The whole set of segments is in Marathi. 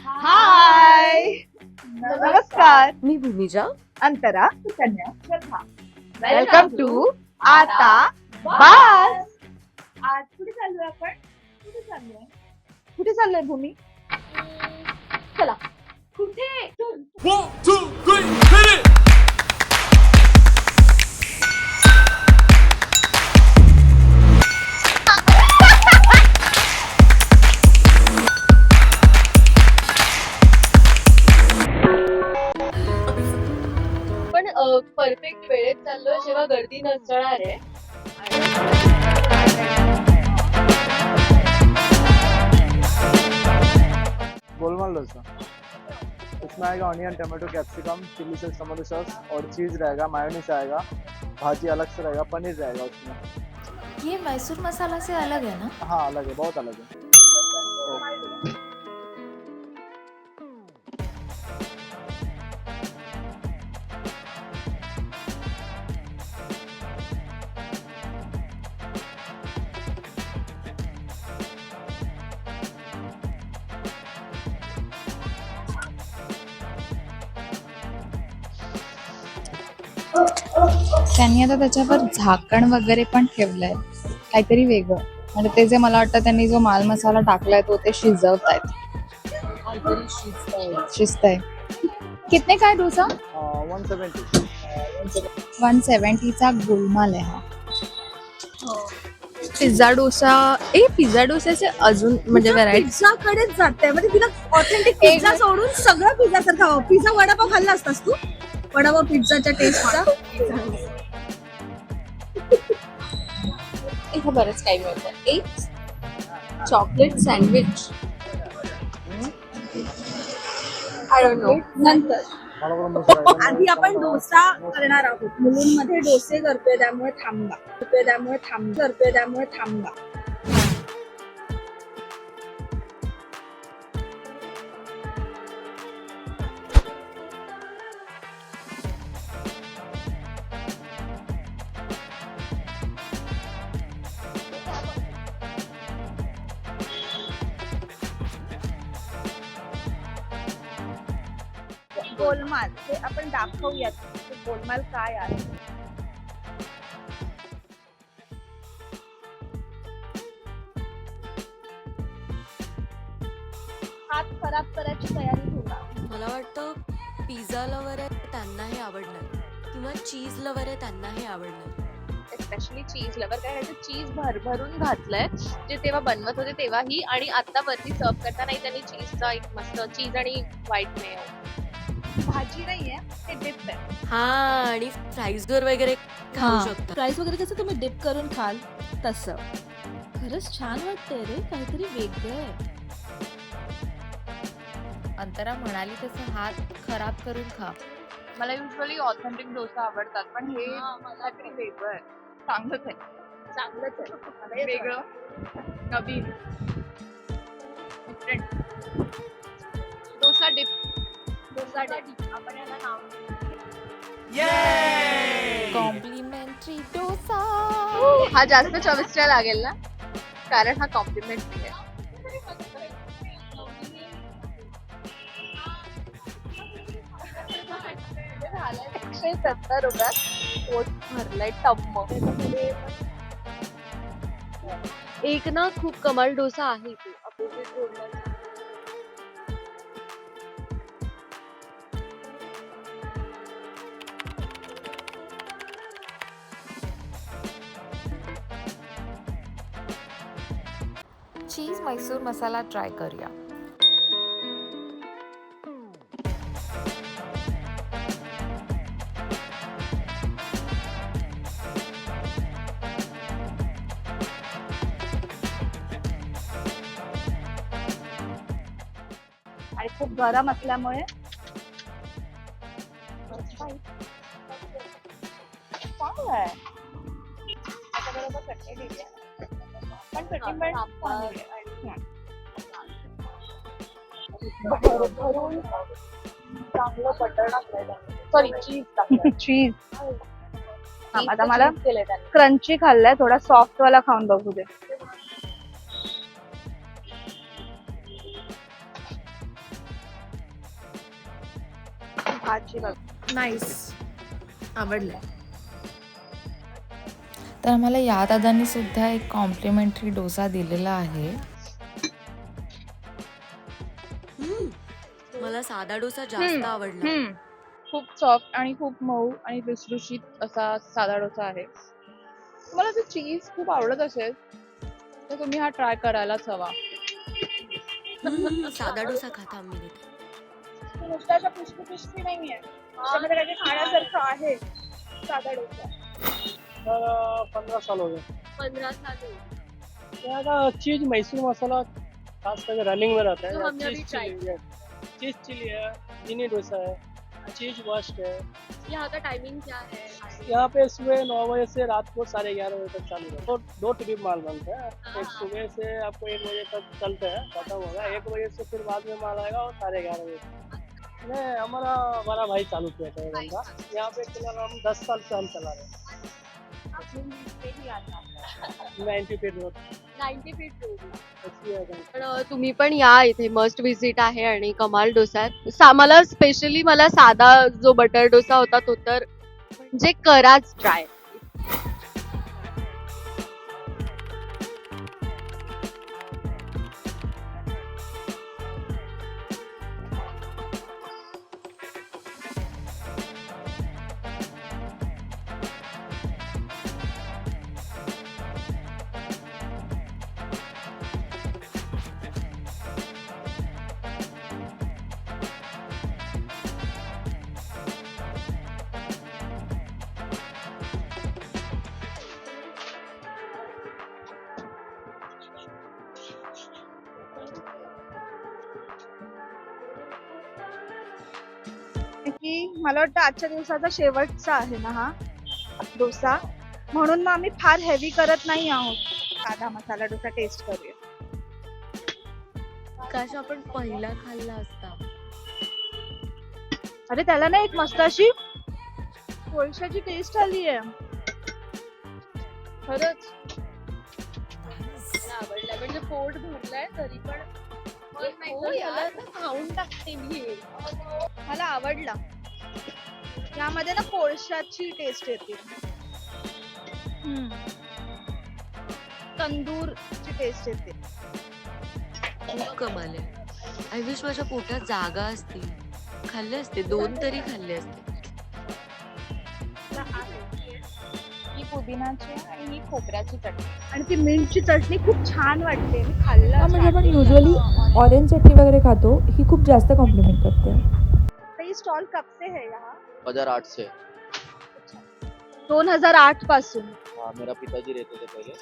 हाय नमस्कार. मी भूमिजा. अंतरा. कन्या श्रद्धा. वेलकम टू आता बस. आज कुठे चाललोय आपण? कुठे चाललोय भूमी? चला कुठे? पण परफेक्ट वेळेत चाललोय जेव्हा गर्दी नसणार आहे. गोलमाल डोसा. इसमें आएगा onion tomato capsicum chilli sauce tomato sauce और चीज़ रहेगा, मायोनीस आएगा, भाजी अलग से रहेगा, पनीर रहेगा उसमें. ये मैसूर मसाला से अलग है ना? हाँ अलग है, बहुत अलग है. त्यांनी आता त्याच्यावर झाकण वगैरे पण ठेवलंय, काहीतरी वेगळं. म्हणजे ते जे मला वाटतं त्यांनी जो माल मसाला टाकलाय तो ते शिजवतायत. शिजतंय. कितने काय डोसा? 170. 170चा गोलमाल आहे हा. पिझ्झा डोसा. पिझ्झा डोस्याचे अजून म्हणजे व्हरायटी. पिझ्झा कडेच जाते म्हणजे तिला ऑथेंटिक पिझ्झा सोडून सगळं पिझ्झा सारखं हवं. पिझ्झा वडापाव खाल्ला असतास तू? वडापाव पिझ्झाच्या टेस्टचा. इथं बरंच काही मिळतं. एक chocolate sandwich. I don't know. नंतर मला पण मस्त आहे. आधी आपण डोसा करणार आहोत. मुलुंडमध्ये डोसे करतोय त्यामुळे थांबा. गोलमाल हे आपण दाखवूयात की गोलमाल काय आहे. हात खराब करायची तयारी ठेवा. मला वाटतं पिझ्झा लवर आहे त्यांना हे आवडणार किंवा चीज लवर आहे त्यांना हे आवडणार. स्पेशली चीज लवर, काय ह्याचं चीज भरभरून घातलंय जे तेव्हा बनवत होते तेव्हाही, आणि आता वरती सर्व करतानाही त्यांनी चीजचा एक मस्त चीज आणि व्हाईट मेयो. भाजी नाहीये, ते डिप आहे. हा, आणि फ्राईज वर वगैरे खाऊ शकता. फ्राईज वगैरे कसं तुम्ही डिप करून खाल तसं. खरंच छान वाटतंय रे, काहीतरी वेगळं आहे. अंतरा म्हणाली तसं हात खराब करून खा. मला युजली ऑथेंटिक डोसा आवडतात, पण हे काहीतरी वेगळं आहे. चांगलंच आहे वेगळं, नवीन, डिफरंट. डोसा डिप आपण याला नाव कॉम्प्लिमेंटरी डोसा. हा जास्त चविष्ट लागेल ना, कारण हा कॉम्प्लिमेंटरी आहे. ₹170 पोट भरलंय टम्म. एक ना खूप कमाल डोसा आहे इथे अपोजिट रोडला. चीज मैसूर मसाला ट्राय करूया. आणि खूप गरम असल्यामुळे चांगलं आहे. त्याच्याबरोबर चटणी दिली आहे, पण चटणी पण चांगली आहे. भरून चांगलं बटर टाकलंय, सॉरी चीज टाकलंय. चीज. आता मला क्रंची खाल्लाय, थोडा सॉफ्ट वाला खाऊन बघू दे. भाजी बघ. नाईस, आवडलं. तर आम्हाला या दादांनी सुद्धा एक कॉम्प्लिमेंटरी डोसा दिलेला आहे. मला साधा डोसा जास्त आवडला. खूप सॉफ्ट आणि खूप मऊ आणि लुसलुशीत असा साधा डोसा आहे. तुम्हाला जर चीज खूप आवडत असेल तर तुम्ही हा ट्राय करायलाच हवा. साधा डोसा खाता आम्ही तिथे. नुसता अशा पुष्टी नाहीये, त्याच्यामध्ये काही खाण्यासारखं आहे. साधा डोसा 15 साल हो गए 15 साल यहाँ का चीज मैसूर मसाला खास करके रनिंग में रहता है। तो यहाँ हमने अभी चीज चिली है, मिनी डोसा है, चीज बस्ट है। यहाँ का टाइमिंग क्या है? यहाँ पे सुबह 9 बजे से रात को 11:30 बजे तक चालू है। तो 2 ट्रिप माल बनता है। एक सुबह से आपको 1 बजे तक चलते हैं, खत्म होगा 1 बजे से, फिर बाद में माल आएगा और 11:30 बजे तक। नहीं, हमारा बड़ा भाई चालू किया था ये धंधा। यहाँ पे फिलहाल हम 10 साल से हम चला रहे हैं। 90 फीट रोड 90 फीट रोड. ऐसी है धंधा। पण तुम्ही पण या, इथे मस्ट विजिट आहे आणि कमाल डोसा आहे. मला स्पेशली मला साधा जो बटर डोसा होता तो तर म्हणजे कराच ट्राय. की मला वाटतं आजच्या दिवसाचा शेवटचा आहे ना हा डोसा, म्हणून मग आम्ही फार हेवी करत नाही आहोत. साधा मसाला डोसा टेस्ट करूया. काश आपण पहिला खाल्ला असता. अरे त्याला ना एक मस्त अशी कोळशाची टेस्ट आली आहे खरंच. मला आवडला, म्हणजे पोट भरलंय तरी पण हो यार. खाऊन टाकते मी. मला आवडला. यामध्ये ना कोळशाची टेस्ट येते. तंदूरची टेस्ट येते. खूप कमाल आहे. आय विश माझ्या पोटात जागा असती, खाल्ले असते 2 तरी खाल्ले असते. ही पुदिनाची आणि ही खोबऱ्याची चटणी आणि ती मिंटची चटणी खूप छान वाटते. मी खाल्लं म्हणजे आपण युजली ऑरेंज चटणी वगैरे खातो, ही खूप जास्त कॉम्प्लिमेंट करते. ये स्टॉल कब से है यहाँ? 2008 से। 2008 पासून. हाँ, मेरा पिताजी रहते थे पहले।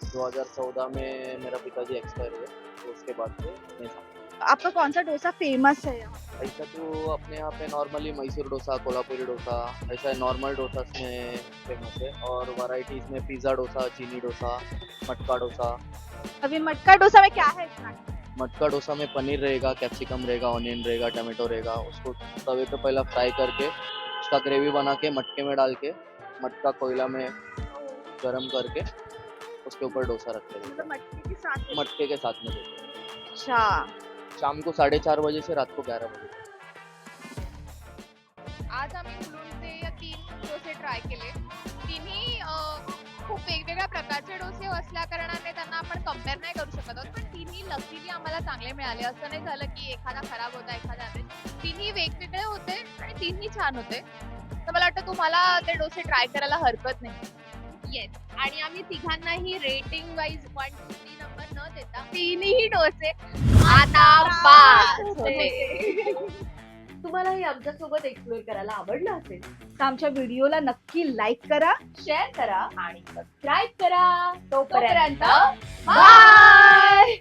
2014 में मेरा पिताजी एक्सपायर हुए, तो उसके बाद से मैं आपका कौन सा डोसा फेमस है यहाँ? ऐसा तो अपने यहाँ पे नॉर्मली मैसूर डोसा, कोल्हापुरी डोसा, ऐसा नॉर्मल डोसा में फेमस है। और वैरायटीज में पिज़्ज़ा डोसा, चीनी डोसा, मटका डोसा। अभी मटका डोसा में क्या है इसका? मटका डोसा में पनीर रहेगा, कैप्सिकम रहेगा, ऑनियन रहेगा, टमाटो रहेगा। उसको तवे पे पहला फ्राई करके उसका ग्रेवी बना के मटके में डाल के मटका कोयला में गरम करके उसके ऊपर डोसा रखते हैं। मतलब मटके के साथ? मटके के साथ में देते हैं। अच्छा. शाम को 4:30 बजे से रात को 11 बजे। आज आम्ही मुलुंडचे या 3 डोसे ट्राय केले. तिन्ही खूप वेगवेगळ्या प्रकारचे डोसे असल्या कारणाने त्यांना आपण कम्पेअर नाही करू शकत आहोत, पण तिन्ही लकीली आम्हाला चांगले मिळाले. असं नाही झालं की एखादा खराब होता एखादा ॲव्हरेज. तिन्ही वेगवेगळे होते आणि तिन्ही छान होते. तर मला वाटतं तुम्हाला ते डोसे ट्राय करायला हरकत नाही. येस. आणि आम्ही तिघांनाही रेटिंग वाईज 1, 2, 3 नंबर न देता तिन्ही डोसे आता पास होते. तुम्हालाही आमच्यासोबत एक्सप्लोर करायला आवडलं असेल तर आमच्या व्हिडिओला नक्की लाईक करा, शेअर करा आणि सबस्क्राईब करा. तोपर्यंत बाय.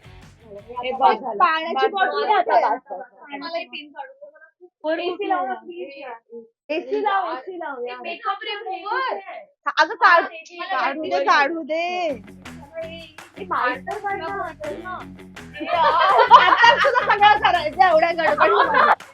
पाण्याची बॉटल घ्या आता. AC लावूया, AC लावूया. Makeup remover. अगं काढू दे. आता तुला सगळं करायचं एवढ्या गडबडीमध्ये.